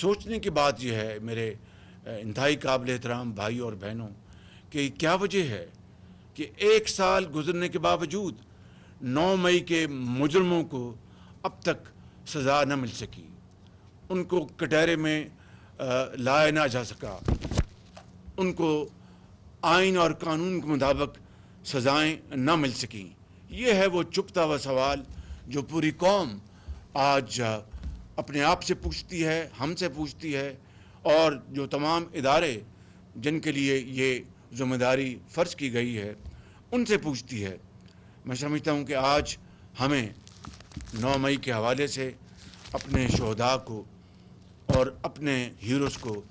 सोचने की बात यह है मेरे इंतहाई काबिल एहतराम भाई और बहनों कि क्या वजह है कि 1 साल गुजरने के बावजूद 9 मई के मुजरमों को अब तक सज़ा न मिल सकी, उनको कटहरे में लाया ना जा सका, उनको आइन और कानून के मुताबिक सज़ाएँ न मिल सकीं। ये है वो चुपता हुआ सवाल जो पूरी कौम आज अपने आप से पूछती है, हमसे पूछती है, और जो तमाम इदारे जिनके लिए ये ज़िम्मेदारी फ़र्ज की गई है उनसे पूछती है। मैं समझता हूँ कि आज हमें 9 मई के हवाले से अपने शोहदा को और अपने हीरोज़ को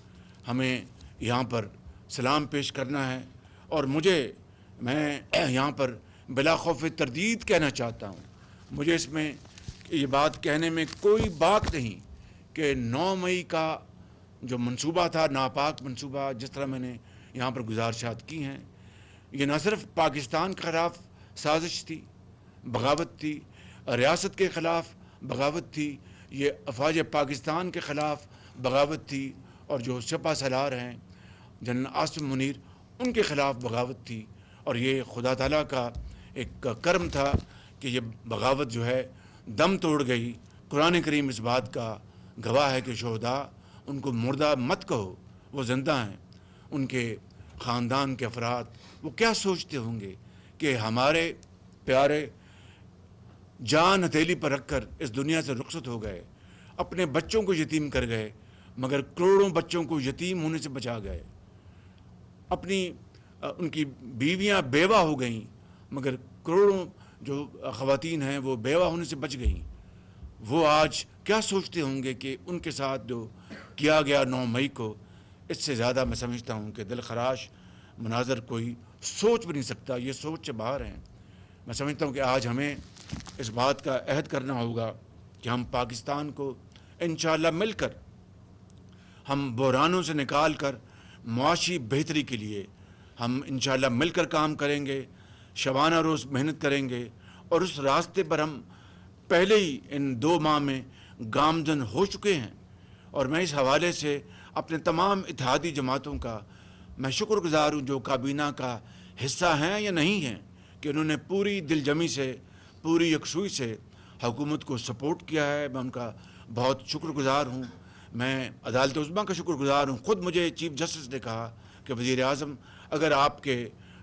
हमें यहाँ पर सलाम पेश करना है। और मैं यहाँ पर बिला खौफ तरदीद कहना चाहता हूँ, मुझे इसमें ये बात कहने में कोई बात नहीं कि 9 मई का जो मंसूबा था, नापाक मंसूबा, जिस तरह मैंने यहाँ पर गुजारिशात की हैं, ये न सिर्फ पाकिस्तान के ख़िलाफ़ साजिश थी, बगावत थी, रियासत के ख़िलाफ़ बगावत थी, ये अफवाज पाकिस्तान के ख़िलाफ़ बगावत थी, और जो सिपा सलार हैं जनरल आसिम मुनीर, उनके ख़िलाफ़ बगावत थी। और ये खुदा ताला का एक कर्म था कि ये बगावत जो है दम तोड़ गई। कुरान करीम इस बात का गवाह है कि शोहदा, उनको मुर्दा मत कहो, वो ज़िंदा हैं। उनके ख़ानदान के अफराद वो क्या सोचते होंगे कि हमारे प्यारे जान हथेली पर रखकर इस दुनिया से रुखसत हो गए, अपने बच्चों को यतीम कर गए, मगर करोड़ों बच्चों को यतीम होने से बचा गए। उनकी बीवियां बेवा हो गईं, मगर करोड़ों जो ख़वातीन हैं वो बेवा होने से बच गईं। वो आज क्या सोचते होंगे कि उनके साथ जो किया गया 9 मई को, इससे ज़्यादा मैं समझता हूँ कि दिल खराश मनाज़र कोई सोच भी नहीं सकता, ये सोच से बाहर हैं। मैं समझता हूँ कि आज हमें इस बात का अहद करना होगा कि हम पाकिस्तान को इंशाअल्लाह मिलकर, हम बहरानों से निकाल कर मुआशी बेहतरी के लिए हम इंशाअल्लाह मिलकर काम करेंगे, शबाना रोज़ मेहनत करेंगे, और उस रास्ते पर हम पहले ही इन 2 माह में गामज़न हो चुके हैं। और मैं इस हवाले से अपने तमाम इत्तेहादी जमातों का मैं शुक्रगुज़ार हूँ, जो काबीना का हिस्सा हैं या नहीं हैं, कि उन्होंने पूरी दिलजमी से, पूरी यकसुई से हुकूमत को सपोर्ट किया है। मैं उनका बहुत शुक्रगुज़ार हूँ। मैं अदालत उज़्मा का शुक्रगुज़ार हूँ। ख़ुद मुझे चीफ जस्टिस ने कहा कि वज़ीर आज़म, अगर आपके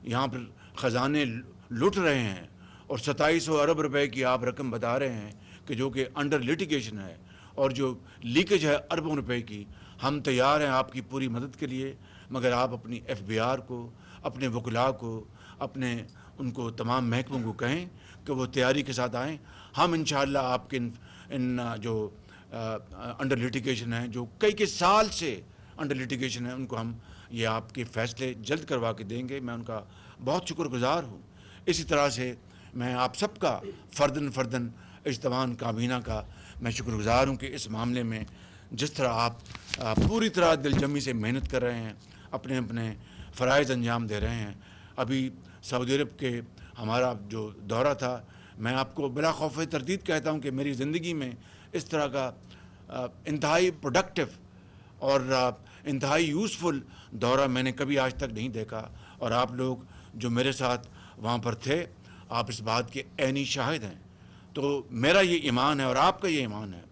यहाँ पर ख़जाने लुट रहे हैं और 2700 अरब रुपए की आप रकम बता रहे हैं कि जो कि अंडर लिटिगेशन है, और जो लीकेज है अरबों रुपए की, हम तैयार हैं आपकी पूरी मदद के लिए, मगर आप अपनी FBI को, अपने वकला को, अपने उनको तमाम महकमों को कहें कि वो तैयारी के साथ आएँ। हम इंशाअल्लाह आपके इन जो अंडर लिटिगेशन हैं, जो कई साल से अंडर लिटिगेशन है, उनको हम ये आपके फ़ैसले जल्द करवा के देंगे। मैं उनका बहुत शुक्रगुज़ार हूँ। इसी तरह से मैं आप सबका फ़र्दन इज्तमान काबीना का मैं शुक्रगुज़ार हूँ कि इस मामले में जिस तरह आप पूरी तरह दिलजमी से मेहनत कर रहे हैं, अपने अपने फ़राइज़ अंजाम दे रहे हैं। अभी सऊदी अरब के हमारा जो दौरा था, मैं आपको बिला खौफ तरदीद कहता हूँ कि मेरी ज़िंदगी में इस तरह का इंतहाई प्रोडक्टिव और इंतहाई यूज़फुल दौरा मैंने कभी आज तक नहीं देखा। और आप लोग जो मेरे साथ वहाँ पर थे, आप इस बात के ऐनी शाहिद हैं। तो मेरा ये ईमान है और आपका ये ईमान है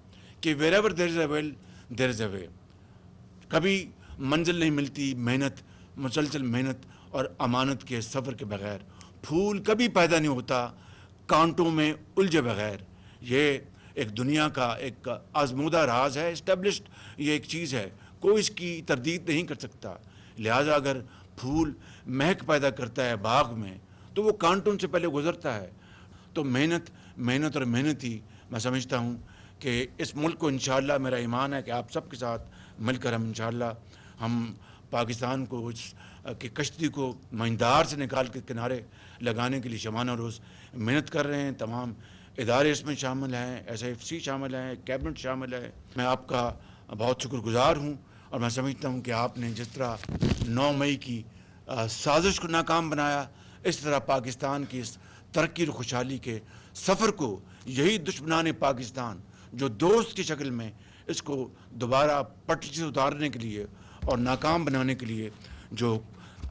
कि wherever there is a will there is a way. कभी मंजिल नहीं मिलती मेहनत, मुसलसल मेहनत और अमानत के सफ़र के बग़ैर। फूल कभी पैदा नहीं होता कांटों में उलझे बग़ैर। ये एक दुनिया का एक आज़मूदा राज है, इस्टेब्लिश्ड ये एक चीज़ है, कोई इसकी तरदीद नहीं कर सकता। लिहाजा अगर फूल महक पैदा करता है बाग में, तो वो कांटों से पहले गुज़रता है। तो मेहनत और मेहनत ही मैं समझता हूँ कि इस मुल्क को इंशाअल्लाह, मेरा ईमान है कि आप सबके साथ मिलकर हम इंशाअल्लाह हम पाकिस्तान को की कश्ती को मझधार से निकाल के किनारे लगाने के लिए शबाना रोज़ मेहनत कर रहे हैं। तमाम इदारे इसमें शामिल हैं, SIFC शामिल हैं, कैबिनेट शामिल है। मैं आपका बहुत शुक्रगुज़ार हूँ और मैं समझता हूँ कि आपने जिस तरह 9 मई की साजिश को नाकाम बनाया, इस तरह पाकिस्तान की इस तरक्की और खुशहाली के सफ़र को यही दुश्मनान पाकिस्तान जो दोस्त की शक्ल में اس کو دوبارہ پٹری سے اتارنے کے لیے اور ناکام بنانے کے لیے جو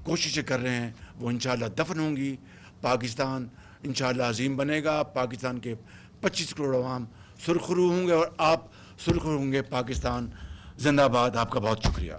کوششیں کر رہے ہیں وہ انشاءاللہ دفن ہوں گی. پاکستان انشاءاللہ عظیم بنے گا. پاکستان کے 25 کروڑ عوام سرخرو ہوں گے اور آپ سرخرو ہوں گے. پاکستان زندہ باد. آپ کا بہت شکریہ.